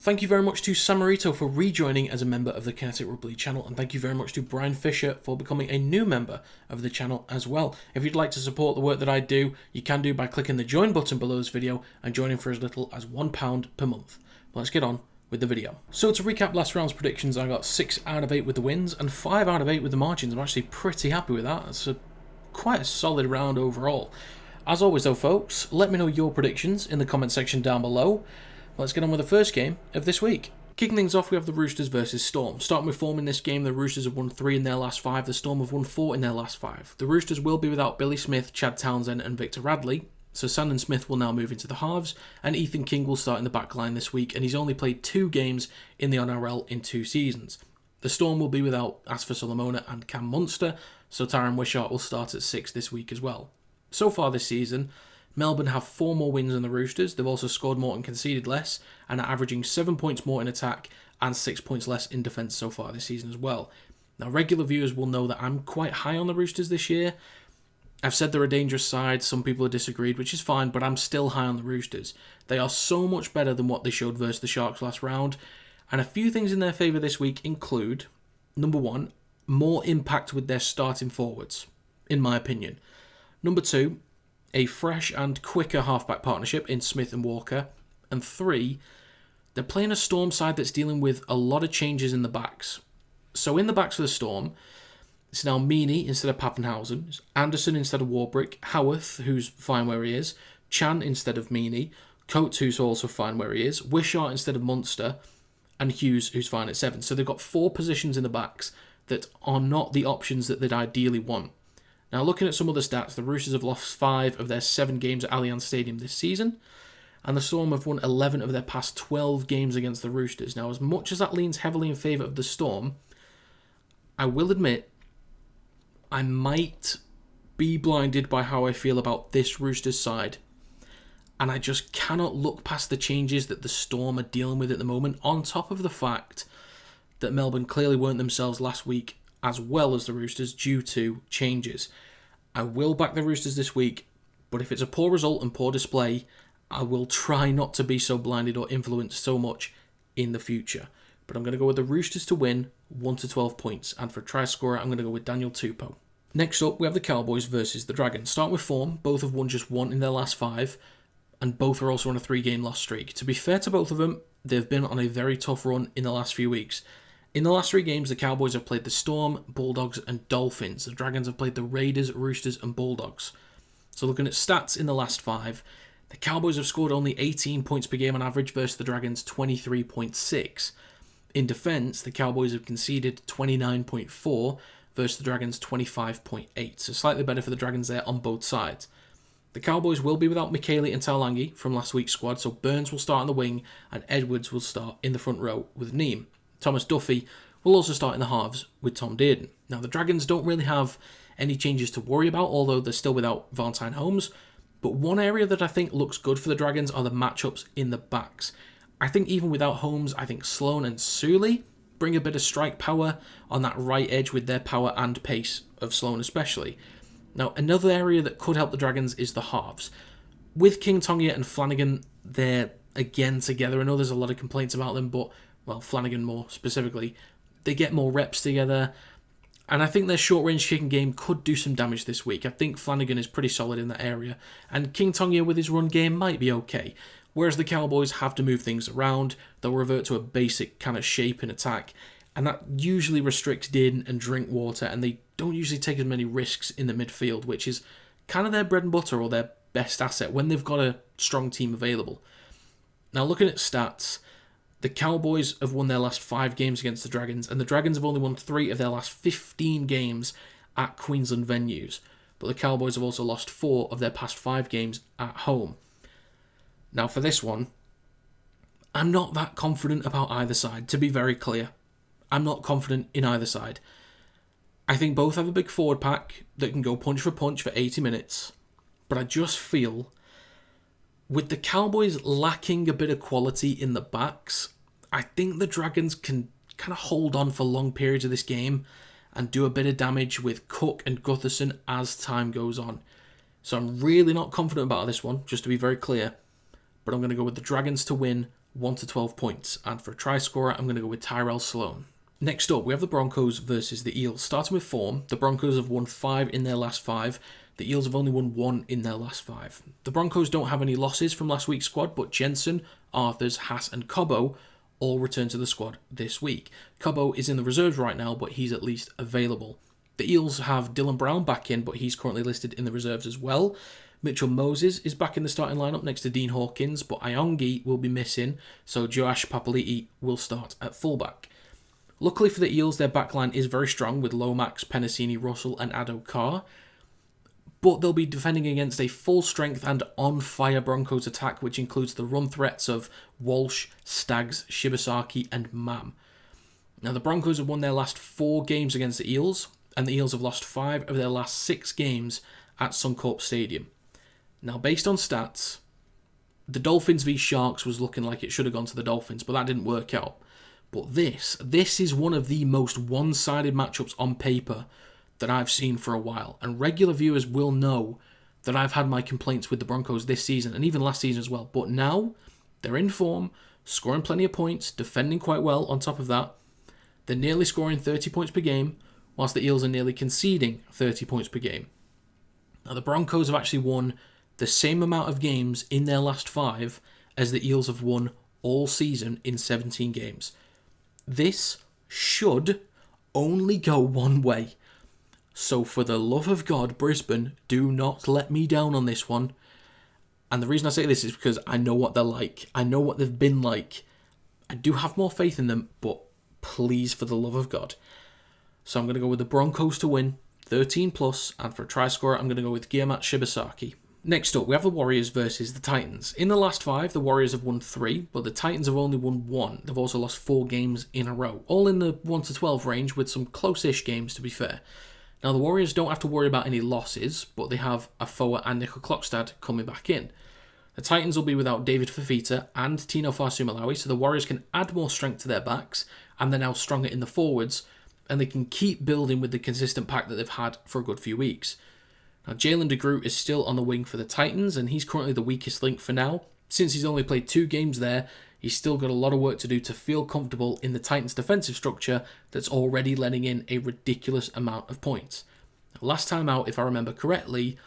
Thank you very much to Samarito for rejoining as a member of the Kinetic Rugby League channel, and thank you very much to Brian Fisher for becoming a new member of the channel as well. If you'd like to support the work that I do, you can do by clicking the join button below this video and joining for as little as £1 per month. Let's get on with the video. So to recap last round's predictions, I got 6 out of 8 with the wins and 5 out of 8 with the margins. I'm actually pretty happy with that. It's quite a solid round overall. As always though folks, let me know your predictions in the comment section down below. Let's get on with the first game of this week. Kicking things off, we have the Roosters versus Storm. Starting with form in this game, the Roosters have won 3 in their last 5, the Storm have won 4 in their last 5. The Roosters will be without Billy Smith, Chad Townsend and Victor Radley, so Sandon Smith will now move into the halves, and Ethan King will start in the back line this week, and he's only played 2 games in the NRL in 2 seasons. The Storm will be without Asfa Solomona and Cam Munster, so Tyron Wishart will start at 6 this week as well. So far this season, Melbourne have 4 more wins than the Roosters. They've also scored more and conceded less, and are averaging 7 points more in attack and 6 points less in defence so far this season as well. Now, regular viewers will know that I'm quite high on the Roosters this year. I've said they're a dangerous side. Some people have disagreed, which is fine, but I'm still high on the Roosters. They are so much better than what they showed versus the Sharks last round, and a few things in their favour this week include, number 1, more impact with their starting forwards, in my opinion. Number 2, a fresh and quicker halfback partnership in Smith and Walker. And 3, they're playing a Storm side that's dealing with a lot of changes in the backs. So in the backs for the Storm, it's now Meaney instead of Pappenhausen, it's Anderson instead of Warbrick, Howarth, who's fine where he is, Chan instead of Meaney, Coates, who's also fine where he is, Wishart instead of Munster, and Hughes, who's fine at 7. So they've got 4 positions in the backs that are not the options that they'd ideally want. Now, looking at some other stats, the Roosters have lost 5 of their 7 games at Allianz Stadium this season, and the Storm have won 11 of their past 12 games against the Roosters. Now, as much as that leans heavily in favour of the Storm, I will admit I might be blinded by how I feel about this Roosters side, and I just cannot look past the changes that the Storm are dealing with at the moment, on top of the fact that Melbourne clearly weren't themselves last week, as well as the Roosters, due to changes. I will back the Roosters this week, but if it's a poor result and poor display, I will try not to be so blinded or influenced so much in the future. But I'm going to go with the Roosters to win 1 to 12 points, and for try scorer, I'm going to go with Daniel Tupou. Next up, we have the Cowboys versus the Dragons. Start with form, both have won just 1 in their last 5, and both are also on a 3-game loss streak. To be fair to both of them, they've been on a very tough run in the last few weeks. In the last 3 games, the Cowboys have played the Storm, Bulldogs and Dolphins. The Dragons have played the Raiders, Roosters and Bulldogs. So looking at stats in the last 5, the Cowboys have scored only 18 points per game on average versus the Dragons 23.6. In defence, the Cowboys have conceded 29.4 versus the Dragons 25.8. So slightly better for the Dragons there on both sides. The Cowboys will be without Michaeli and Taulangi from last week's squad, so Burns will start on the wing and Edwards will start in the front row with Neem. Thomas Duffy will also start in the halves with Tom Dearden. Now, the Dragons don't really have any changes to worry about, although they're still without Valentine Holmes. But one area that I think looks good for the Dragons are the matchups in the backs. I think even without Holmes, I think Sloan and Suley bring a bit of strike power on that right edge with their power and pace of Sloan especially. Now, another area that could help the Dragons is the halves. With King Tongia and Flanagan, they're again together. I know there's a lot of complaints about them, but well, Flanagan more specifically, they get more reps together, and I think their short-range kicking game could do some damage this week. I think Flanagan is pretty solid in that area, and King Tongia with his run game might be okay, whereas the Cowboys have to move things around. They'll revert to a basic kind of shape in attack, and that usually restricts Dearden and Drinkwater, and they don't usually take as many risks in the midfield, which is kind of their bread and butter or their best asset when they've got a strong team available. Now, looking at stats, the Cowboys have won their last 5 games against the Dragons, and the Dragons have only won 3 of their last 15 games at Queensland venues. But the Cowboys have also lost 4 of their past 5 games at home. Now for this one, I'm not that confident about either side, to be very clear. I'm not confident in either side. I think both have a big forward pack that can go punch for 80 minutes, but I just feel with the Cowboys lacking a bit of quality in the backs, I think the Dragons can kind of hold on for long periods of this game and do a bit of damage with Cook and Gutherson as time goes on. So I'm really not confident about this one, just to be very clear. But I'm going to go with the Dragons to win 1 to 12 points. And for a try scorer, I'm going to go with Tyrell Sloan. Next up, we have the Broncos versus the Eels. Starting with form, the Broncos have won 5 in their last 5. The Eels have only won 1 in their last 5. The Broncos don't have any losses from last week's squad, but Jensen, Arthurs, Haas and Cobbo all return to the squad this week. Cobbo is in the reserves right now, but he's at least available. The Eels have Dylan Brown back in, but he's currently listed in the reserves as well. Mitchell Moses is back in the starting lineup next to Dean Hawkins, but Iongi will be missing, so Joash Papali'i will start at fullback. Luckily for the Eels, their backline is very strong with Lomax, Penasini, Russell and Ado Carr, but they'll be defending against a full-strength and on-fire Broncos attack, which includes the run threats of Walsh, Staggs, Shibasaki and Mam. Now, the Broncos have won their last 4 games against the Eels, and the Eels have lost 5 of their last 6 games at Suncorp Stadium. Now, based on stats, the Dolphins v Sharks was looking like it should have gone to the Dolphins, but that didn't work out. But this is one of the most one-sided matchups on paper that I've seen for a while. And regular viewers will know that I've had my complaints with the Broncos this season, and even last season as well. But now, they're in form, scoring plenty of points, defending quite well on top of that. They're nearly scoring 30 points per game, whilst the Eels are nearly conceding 30 points per game. Now, the Broncos have actually won the same amount of games in their last 5 as the Eels have won all season in 17 games. This should only go one way. So for the love of God, Brisbane, do not let me down on this one. And the reason I say this is because I know what they're like. I know what they've been like. I do have more faith in them, but please, for the love of God. So I'm going to go with the Broncos to win, 13 plus, and for a try scorer, I'm going to go with Giamat Shibasaki. Next up, we have the Warriors versus the Titans. In the last 5, the Warriors have won 3, but the Titans have only won 1. They've also lost 4 games in a row, all in the 1 to 12 range with some close-ish games, to be fair. Now, the Warriors don't have to worry about any losses, but they have Afoa and Nickel Klokstad coming back in. The Titans will be without David Fafita and Tino Fasumalawi, so the Warriors can add more strength to their backs, and they're now stronger in the forwards, and they can keep building with the consistent pack that they've had for a good few weeks. Now, Jalen DeGroot is still on the wing for the Titans, and he's currently the weakest link for now. Since he's only played 2 games there, he's still got a lot of work to do to feel comfortable in the Titans' defensive structure that's already letting in a ridiculous amount of points. Now, last time out, if I remember correctly,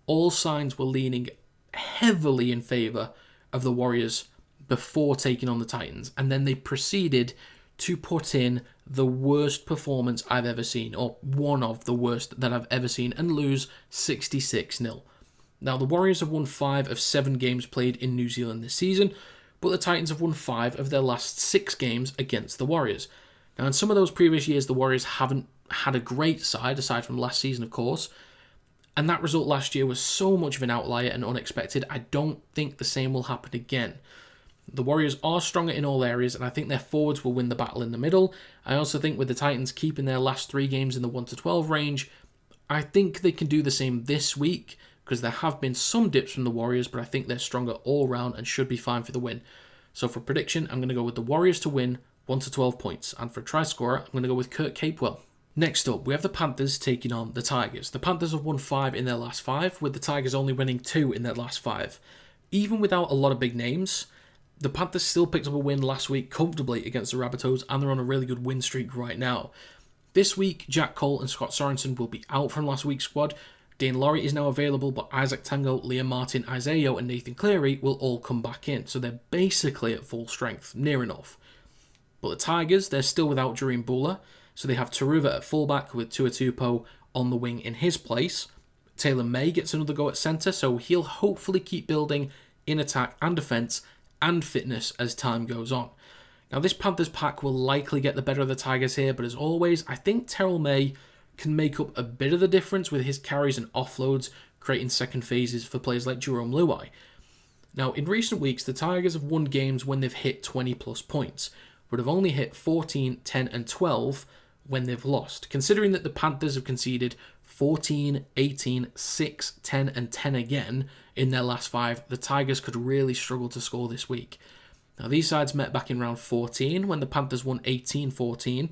all signs were leaning heavily in favour of the Warriors before taking on the Titans, and then they proceeded to put in the worst performance I've ever seen, or one of the worst that I've ever seen, and lose 66-0. Now, the Warriors have won 5 of 7 games played in New Zealand this season, but the Titans have won 5 of their last 6 games against the Warriors. Now, in some of those previous years, the Warriors haven't had a great side, aside from last season, of course, and that result last year was so much of an outlier and unexpected, I don't think the same will happen again. The Warriors are stronger in all areas, and I think their forwards will win the battle in the middle. I also think with the Titans keeping their last 3 games in the 1 to 12 range, I think they can do the same this week, because there have been some dips from the Warriors, but I think they're stronger all round and should be fine for the win. So for prediction, I'm going to go with the Warriors to win, 1 to 12 points. And for a try scorer, I'm going to go with Kurt Capewell. Next up, we have the Panthers taking on the Tigers. The Panthers have won 5 in their last 5, with the Tigers only winning 2 in their last 5. Even without a lot of big names, the Panthers still picked up a win last week comfortably against the Rabbitohs, and they're on a really good win streak right now. This week, Jack Cole and Scott Sorensen will be out from last week's squad. Dane Laurie is now available, but Isaac Tango, Liam Martin, Isaiah and Nathan Cleary will all come back in, so they're basically at full strength, near enough. But the Tigers, they're still without Jareen Buller, so they have Taruva at fullback with Tuatupo on the wing in his place. Taylor May gets another go at centre, so he'll hopefully keep building in attack and defence and fitness as time goes on. Now, this Panthers pack will likely get the better of the Tigers here, but as always, I think Terrell May can make up a bit of the difference with his carries and offloads, creating second phases for players like Jerome Luai. Now, in recent weeks, the Tigers have won games when they've hit 20 plus points, but have only hit 14, 10 and 12 when they've lost. Considering that the Panthers have conceded 14, 18, 6, 10 and 10 again in their last 5, the Tigers could really struggle to score this week. Now, these sides met back in round 14 when the Panthers won 18-14.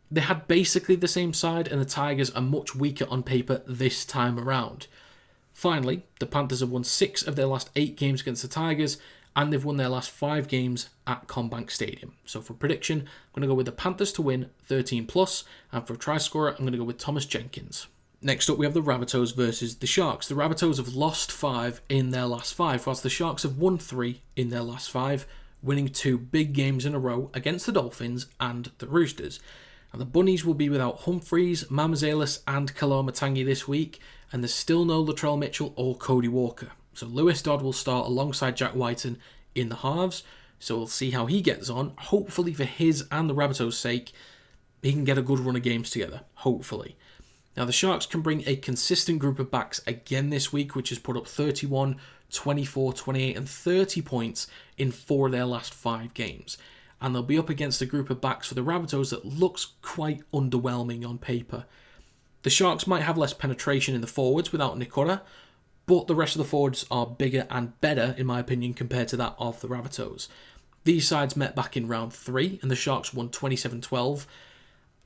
They had basically the same side, and the Tigers are much weaker on paper this time around. Finally, the Panthers have won 6 of their last 8 games against the Tigers, and they've won their last 5 games at CommBank Stadium. So for prediction, I'm going to go with the Panthers to win 13+, and for a try scorer, I'm going to go with Thomas Jenkins. Next up, we have the Rabbitohs versus the Sharks. The Rabbitohs have lost 5 in their last 5, whilst the Sharks have won 3 in their last 5, winning 2 big games in a row against the Dolphins and the Roosters. Now, the Bunnies will be without Humphreys, Mamazelis and Kalamatangi this week, and there's still no Latrell Mitchell or Cody Walker. So Lewis Dodd will start alongside Jack Whiten in the halves, so we'll see how he gets on. Hopefully for his and the Rabbitohs' sake, he can get a good run of games together, hopefully. Now the Sharks can bring a consistent group of backs again this week, which has put up 31, 24, 28 and 30 points in 4 of their last 5 games. And they'll be up against a group of backs for the Rabbitohs that looks quite underwhelming on paper. The Sharks might have less penetration in the forwards without Nikora, but the rest of the forwards are bigger and better, in my opinion, compared to that of the Rabbitohs. These sides met back in round 3, and the Sharks won 27-12.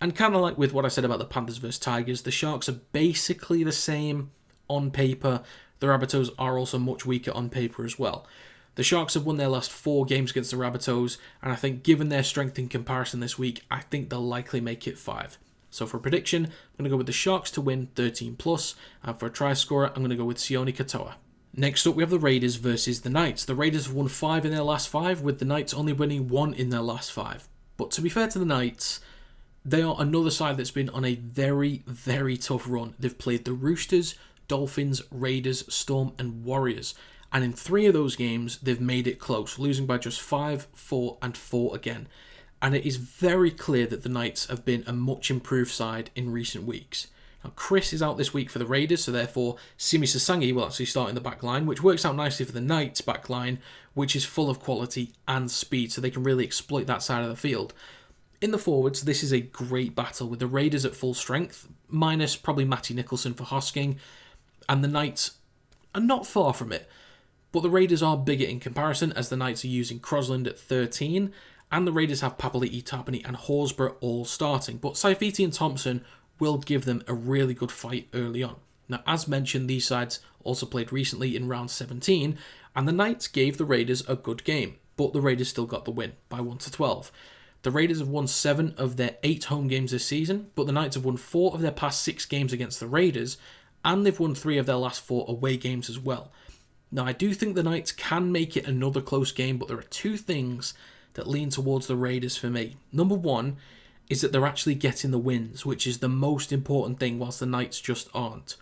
And kind of like with what I said about the Panthers versus Tigers, the Sharks are basically the same on paper. The Rabbitohs are also much weaker on paper as well. The Sharks have won their last 4 games against the Rabbitohs, and I think given their strength in comparison this week, I think they'll likely make it 5. So for a prediction, I'm going to go with the Sharks to win 13+, and for a try scorer, I'm going to go with Sione Katoa. Next up, we have the Raiders versus the Knights. The Raiders have won 5 in their last 5, with the Knights only winning 1 in their last 5. But to be fair to the Knights, they are another side that's been on a very, very tough run. They've played the Roosters, Dolphins, Raiders, Storm and Warriors. And in 3 of those games, they've made it close, losing by just 5, 4 and 4 again. And it is very clear that the Knights have been a much improved side in recent weeks. Now, Chris is out this week for the Raiders, so therefore Simi Sasangi will actually start in the back line, which works out nicely for the Knights back line, which is full of quality and speed, so they can really exploit that side of the field. In the forwards, this is a great battle with the Raiders at full strength, minus probably Matty Nicholson for Hosking, and the Knights are not far from it. But the Raiders are bigger in comparison, as the Knights are using Crosland at 13, and the Raiders have Papali'i, Tapani and Horsburgh all starting. But Saifiti and Thompson will give them a really good fight early on. Now, as mentioned, these sides also played recently in round 17, and the Knights gave the Raiders a good game, but the Raiders still got the win by 1-12. The Raiders have won 7 of their 8 home games this season, but the Knights have won 4 of their past 6 games against the Raiders, and they've won 3 of their last 4 away games as well. Now, I do think the Knights can make it another close game, but there are 2 things that lean towards the Raiders for me. Number 1 is that they're actually getting the wins, which is the most important thing, whilst the Knights just aren't.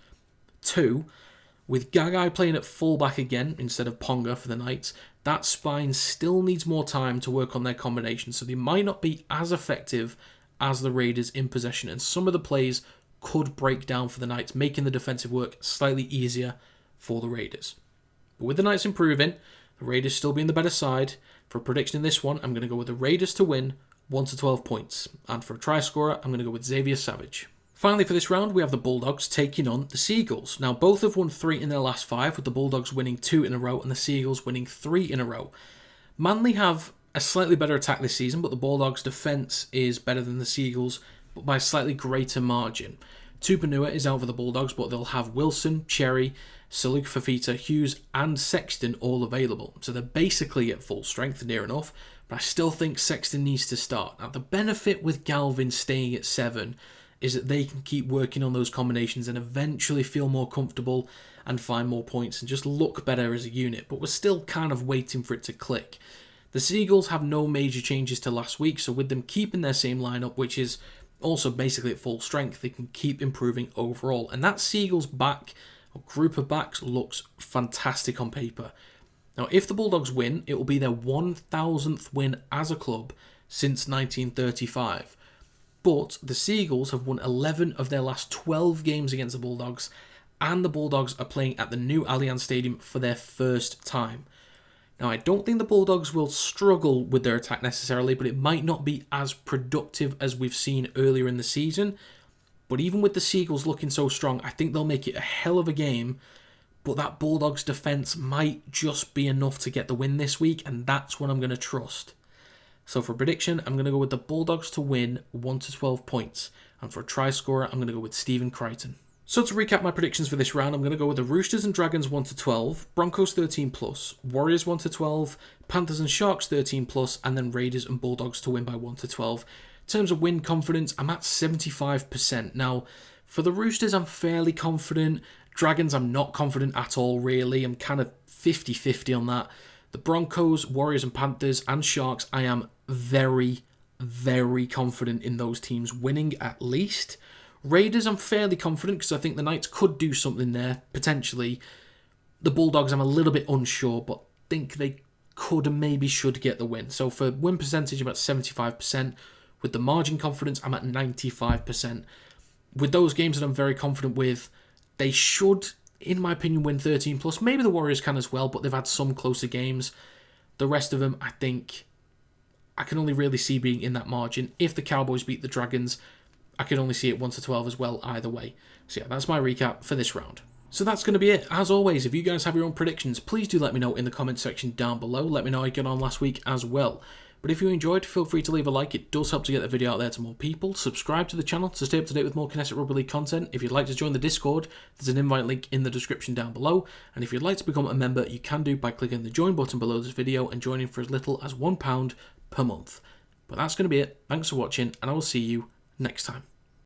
2, with Gagai playing at fullback again instead of Ponga for the Knights, that spine still needs more time to work on their combinations, so they might not be as effective as the Raiders in possession, and some of the plays could break down for the Knights, making the defensive work slightly easier for the Raiders. But with the Knights improving, the Raiders still being the better side, for a prediction in this one, I'm going to go with the Raiders to win 1-12 points, and for a try scorer, I'm going to go with Xavier Savage. Finally, for this round, we have the Bulldogs taking on the Seagulls. Now, both have won 3 in their last 5, with the Bulldogs winning 2 in a row and the Seagulls winning 3 in a row. Manly have a slightly better attack this season, but the Bulldogs' defence is better than the Seagulls, but by a slightly greater margin. Tupanua is out for the Bulldogs, but they'll have Wilson, Cherry, Saluk Fafita, Hughes and Sexton all available. So they're basically at full strength, near enough, but I still think Sexton needs to start. Now, the benefit with Galvin staying at 7 is that they can keep working on those combinations and eventually feel more comfortable and find more points and just look better as a unit, but we're still kind of waiting for it to click. The Seagulls have no major changes to last week, so with them keeping their same lineup, which is also basically at full strength, they can keep improving overall. And that Seagulls back, or group of backs, looks fantastic on paper. Now, if the Bulldogs win, it will be their 1,000th win as a club since 1935. But the Seagulls have won 11 of their last 12 games against the Bulldogs, and the Bulldogs are playing at the new Allianz Stadium for their first time. Now, I don't think the Bulldogs will struggle with their attack necessarily, but it might not be as productive as we've seen earlier in the season. But even with the Seagulls looking so strong, I think they'll make it a hell of a game, but that Bulldogs defence might just be enough to get the win this week, and that's what I'm going to trust. So for a prediction, I'm going to go with the Bulldogs to win 1-12 points. And for a try scorer, I'm going to go with Stephen Crichton. So to recap my predictions for this round, I'm going to go with the Roosters and Dragons 1-12, Broncos 13+, Warriors 1-12, Panthers and Sharks 13+, and then Raiders and Bulldogs to win by 1-12. In terms of win confidence, I'm at 75%. Now, for the Roosters, I'm fairly confident. Dragons, I'm not confident at all, really. I'm kind of 50-50 on that. The Broncos, Warriors and Panthers and Sharks, I am very, very confident in those teams winning at least. Raiders, I'm fairly confident because I think the Knights could do something there, potentially. The Bulldogs, I'm a little bit unsure, but think they could and maybe should get the win. So for win percentage, I'm at 75%. With the margin confidence, I'm at 95%. With those games that I'm very confident with, they should, in my opinion, win 13+. Maybe the Warriors can as well, but they've had some closer games. The rest of them, I think, I can only really see being in that margin. If the Cowboys beat the Dragons, I can only see it 1-12 as well, either way. So yeah, that's my recap for this round. So that's going to be it. As always, if you guys have your own predictions, please do let me know in the comment section down below. Let me know how you got on last week as well. But if you enjoyed, feel free to leave a like. It does help to get the video out there to more people. Subscribe to the channel to stay up to date with more Kinetic Rugby League content. If you'd like to join the Discord, there's an invite link in the description down below. And if you'd like to become a member, you can do by clicking the join button below this video and joining for as little as £1 per month. But that's going to be it. Thanks for watching, and I will see you next time.